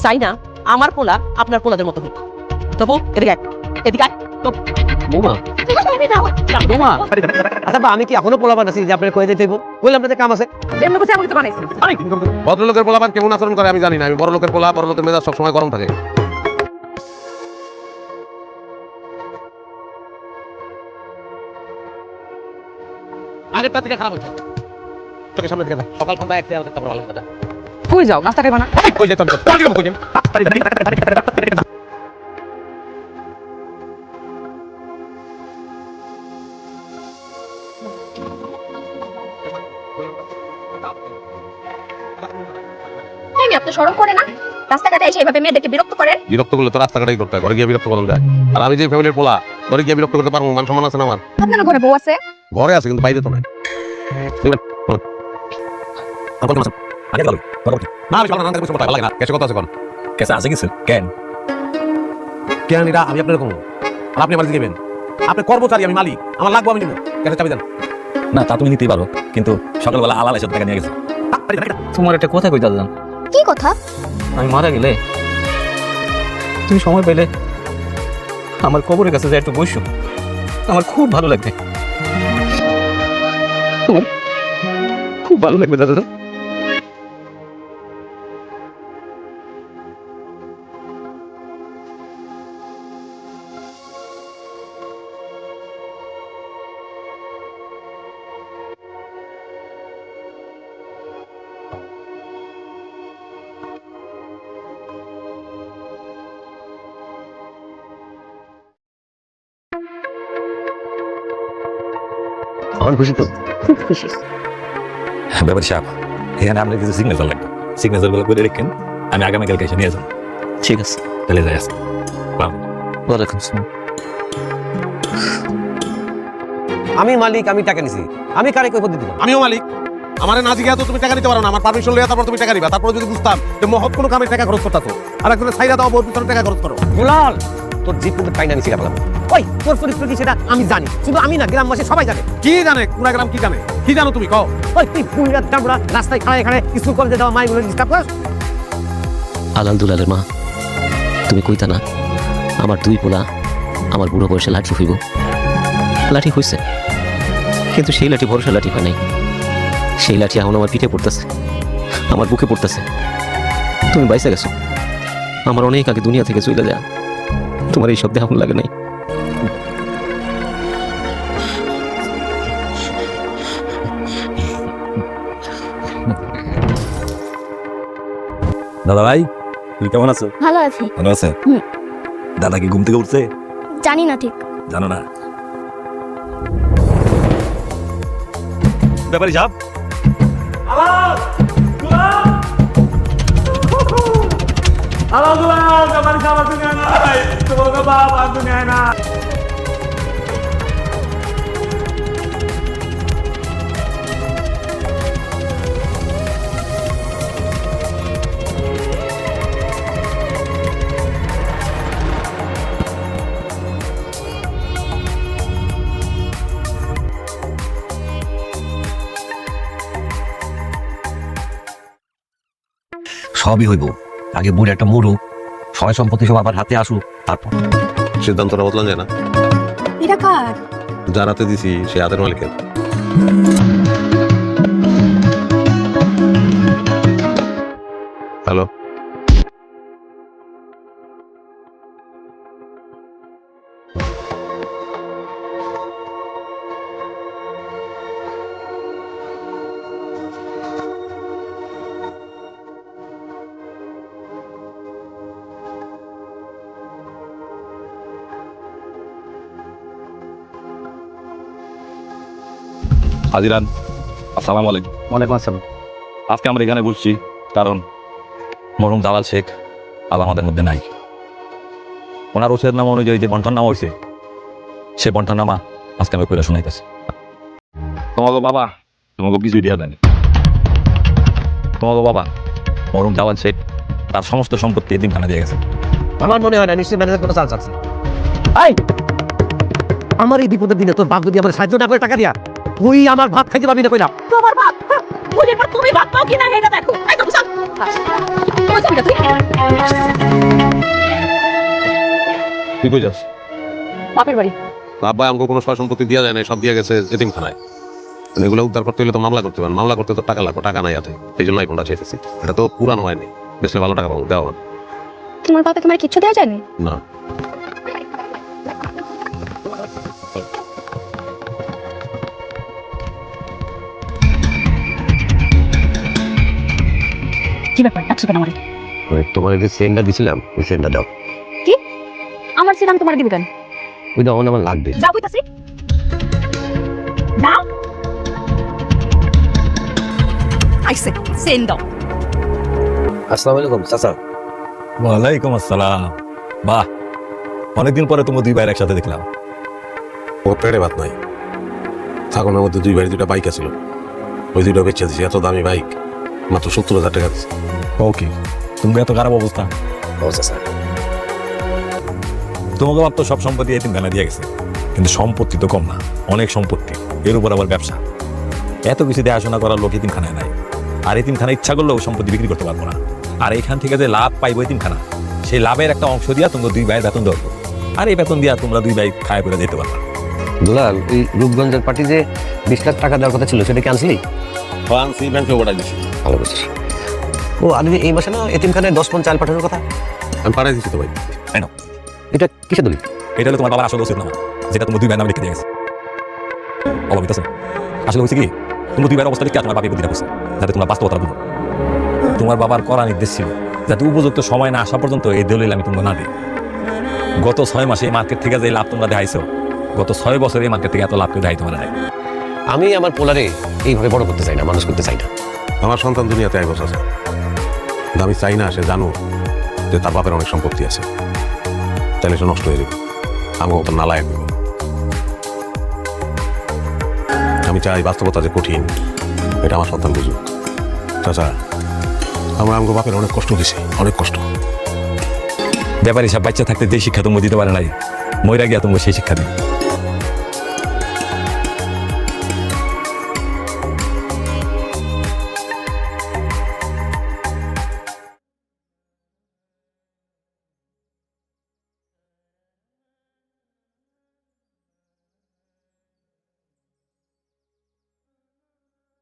চাই না আমার পোলা আপনার পোলাদের মতো হোক। তবু এদিকে এদিকে বৌমা বৌমা আচ্ছা আমি কি এখনো পোলাপান আছি যে আপনার কয়ে যেতে বললাম আপনাদের কাম আছে। ভদ্রলোকের পোলাপান কেমন আচরণ করে আমি জানি না। আমি বড় লোকের পোলা, বড় লোকের মেজাজ সবসময় গরম থাকে। আগেরটা থেকে খারাপ হচ্ছে। চোখের সামনে থেকে সকাল সন্ধ্যা একটা তারপর ভালো কথা। কই যাও নাস্তা খাইবা না? কই যেতাম কই যাম। আপনি শরম করে না? রাস্তাঘাটে এসে এইভাবে মেয়েদেরকে বিরক্ত করেন। বিরক্ত করলে তো রাস্তাঘাটেই করতে হয়, ঘরে গিয়ে বিরক্ত করা যায়। আর আমি যে ফ্যামিলির পোলা, ঘরে গিয়ে বিরক্ত করতে পারবো? মান সম্মান আছে না আমার? আপনার ঘরে বউ আছে? ঘরে আছে কিন্তু বাইরে তো নাই। আমি আপনার কম আর আপনি আমার দিবেন। আপনি কর্মচারী, আমি মালিক, আমার লাগবো, আমি নিবো। ক্যাশে চাবি দেন। না তা তুমি নিতেই পারো, কিন্তু সকালবেলা আলাল এসব টাকা নিয়ে গেছে। তোমার একটা কথা কইতে দিলাম। কি কথা? আমি মারা গেলে তুমি সময় পেলে আমার কবরের কাছে যাই একটু বসো, আমার খুব ভালো লাগবে। খুব ভালো লাগবে দাদা। আমার খুশি তো? খুব খুশি। ব্যাপার সাহেব, এখানে আপনার কিছু সিগনেচার লাগবে। সিগনেচার গুলো করে রেখেন, আমি আগামীকালকে এসে নিয়ে যাবো। ঠিক আছে, তাহলে যাই আসি। ওয়ালাইকুম আসসালাম। আমি মালিক, আমি টাকা নিছি, আমি কারে কই পদ্ধতি দিব? আমিও মালিক। আমারে না জিজ্ঞাসা তো তুমি টাকা দিতে পারো না। আমার পারমিশন লইয়া তারপর তুমি টাকা দিবা। তারপর যদি বুঝতাম যে মহৎ কোনো কামে টাকা খরচ করতেছো, আর একজনের ছাইরা দাও বহুত পিছনে টাকা খরচ করো। দুলাল তোর জিপ কিন্তু টাইনা নিছি গেলাম। ওই তোর চরিত্র কি সেটা আমি জানি, শুধু আমি না গ্রামবাসী সবাই জানে। কি জানে পুরা গ্রাম? কি জানে? কি জানো তুমি কও? ওই তুই পুরা দামড়া রাস্তায় খাড়ায় খাড়ায় স্কুল কলেজে যাওয়া মাইগুলো ডিস্টার্ব করিস। আলাল দুলালের মা, তুমি কইতা না আমার দুই পোলা আমার বুড়ো বয়সে লাঠি হইব? লাঠি হইছে, কিন্তু সেই লাঠি ভরসা লাঠি হয় নাই। সেই লাঠি এখন আমার পিঠে পড়তেছে, আমার বুকে পড়তেছে। তুমি বাইসা গেছো, আমার অনেক আগে দুনিয়া থেকে চলে যা। তোমার এই শব্দে এখন লাগে নাই। দাদা ভাই, তুমি কেমন আছো? ভালো আছি। ভালো আছে? দাদা কি ঘুম থেকে উঠছে? জানি না ঠিক। জানো না? ব্যাপারে যাব। সবই হইব, আগে বুড়ি একটা মরুক, সয় সম্পত্তি সব আবার হাতে আসুক, তারপর সিদ্ধান্তটা বদলান যায় না। এটা কার? যার হাতে দিছি সে হাতের মালিকের। হ্যালো, হাজিরান, আসসালামু আলাইকুম। ওয়ালাইকুম আসসালাম। আজকে আমরা এখানে বসছি কারণ মরহুম জালাল শেখ আজ আমাদের মধ্যে নাই। ওনার ওসিয়ত নামা অনুযায়ী যে বন্টননামা হয়েছে, সে বন্টননামা আজকে আমি কইরা শুনাইতেছি। তোমাকে বাবা তোমাকে কিছুই দেওয়া দেয়নি। তোমাকে বাবা মরহুম জালাল শেখ তার সমস্ত সম্পত্তি এতিমখানা দিয়ে গেছে। আমার মনে হয় না নিশ্চয়ই ম্যানেজার কোনো চান্স আছে। এই আমার এই বিপদের দিনে তোর বাপ যদি আমার সাহায্য না করে টাকা দিয়া, তুই আমার ভাত খাইতে পারবি না কইলাম। তোমার ভাত বুঝে পর তুমি ভাত পাও কিনা এটা দেখো এই তো বুঝাও তোমার ছবিটা তুই তুই কই যাস? বাপের বাড়ি আব্বা আমাকে কোনো সয় সম্পত্তি দেওয়া যায় না, সব দিয়ে গেছে এতিমখানায়। এগুলো উদ্ধার করতে হলে তো মামলা করতে পারেন, মামলা করতে তো টাকা লাগবে, টাকা নাই হাতে, এই জন্য ফোনটা চেয়েছি। এটা তো পুরানো হয়নি, বেশ ভালো টাকা পাবো, দেওয়া হবে। তোমার বাবা তোমার কিচ্ছু দেওয়া যায়নি না কি ব্যাপার ডাকছো কেন আমারে তোমার যে সেন্ডটা দিছিলাম ওই সেন্ডটা দাও। কি আমার ছিল আমি তোমার দিবি কেন ওই দাও, আমার লাগবে। যাও কইতাছি দাও আইসে সেন্ড দাও আসসালামু আলাইকুম চাচা। ওয়ালাইকুম আসসালাম। বাহ, অনেকদিন পরে তোমার দুই ভাইয়ের একসাথে দেখলাম। ও পেটে ভাত নাই, থাকুনের মধ্যে দুই বাড়ি দুটা বাইক আছিল, ওই দুইটা বেচে দিছি। এত দামি বাইক মাত্র 70,000 টাকা দিচ্ছে। ওকে, তুমি এত খারাপ অবস্থা? ও চাচা, তোমাকে বাপ তো সব সম্পত্তি এতিমখানা দিয়ে গেছে, কিন্তু সম্পত্তি তো কম না, অনেক সম্পত্তি, এর উপর আবার ব্যবসা। এত কিছু দেখাশোনা করার লোক এতিমখানায় নাই। আর এতিমখানা ইচ্ছা করলেও সম্পত্তি বিক্রি করতে পারবো না। আর এইখান থেকে যে লাভ পাইবো এতিমখানা, সেই লাভের একটা অংশ দিয়া তোমরা দুই ভাইয়ের বেতন দেবো। আর এই বেতন দিয়া তোমরা দুই ভাই খায় করে যেতে পারবা। দুলাল ওই রূপগঞ্জের পার্টি যে 20 লাখ টাকা দেওয়ার কথা ছিল সেটা ক্যান্সেলই? ফ্রান্সি ব্যাংকে ওটাই দিছি। ভালো করছিস। ও আমি এই মাসে না এতিমখানায় 10 মণ চাল পাঠানোর কথা। আমি পাঠাই দিছি তো ভাই। তাই না? এটা কিসে দলিল? এটা হলো তোমার বাবার আসল ওসিয়ত নামা, যেটা তোমার দুই ভাইয়ের নামে লিখে দিয়ে গেছে। অবহিত আছে। আসলে হয়েছে কি, তোমার দুই ভাইয়ের অবস্থা লিখে তোমার বাপের বুদ্ধিটা করছে, যাতে তোমার বাস্তবতা বুঝো। তোমার বাবার করা নির্দেশ ছিল যাতে উপযুক্ত সময় না আসা পর্যন্ত এই দলিল আমি তোমরা না দিই। গত 6 মাসে এই মার্কেট থেকে যে লাভ তোমরা দেখাইছো, গত 6 বছরে এই মার্কেট থেকে এত লাভ কেউ দেখাই তোমরা নাই। আমি আমার পোলারে এইভাবে বড় করতে চাই না, মানুষ করতে চাই না। আমার সন্তান দুনিয়াতে আই বছর আছে, আমি চাই না সে জানো যে তার বাপের অনেক সম্পত্তি আছে, তাহলে সে নষ্ট হয়ে যাবে, আমি মতো নালায় দেব। আমি চাই বাস্তবতা যে কঠিন এটা আমার সন্তান বুঝুক। চাচা, আমরা আমাকে বাপের অনেক কষ্ট দিছি, অনেক কষ্ট। ব্যাপারী সব বাচ্চা থাকতে যে শিক্ষা তোমরা দিতে পারে নাই, মইরা গিয়া তোমরা সেই শিক্ষা দিই।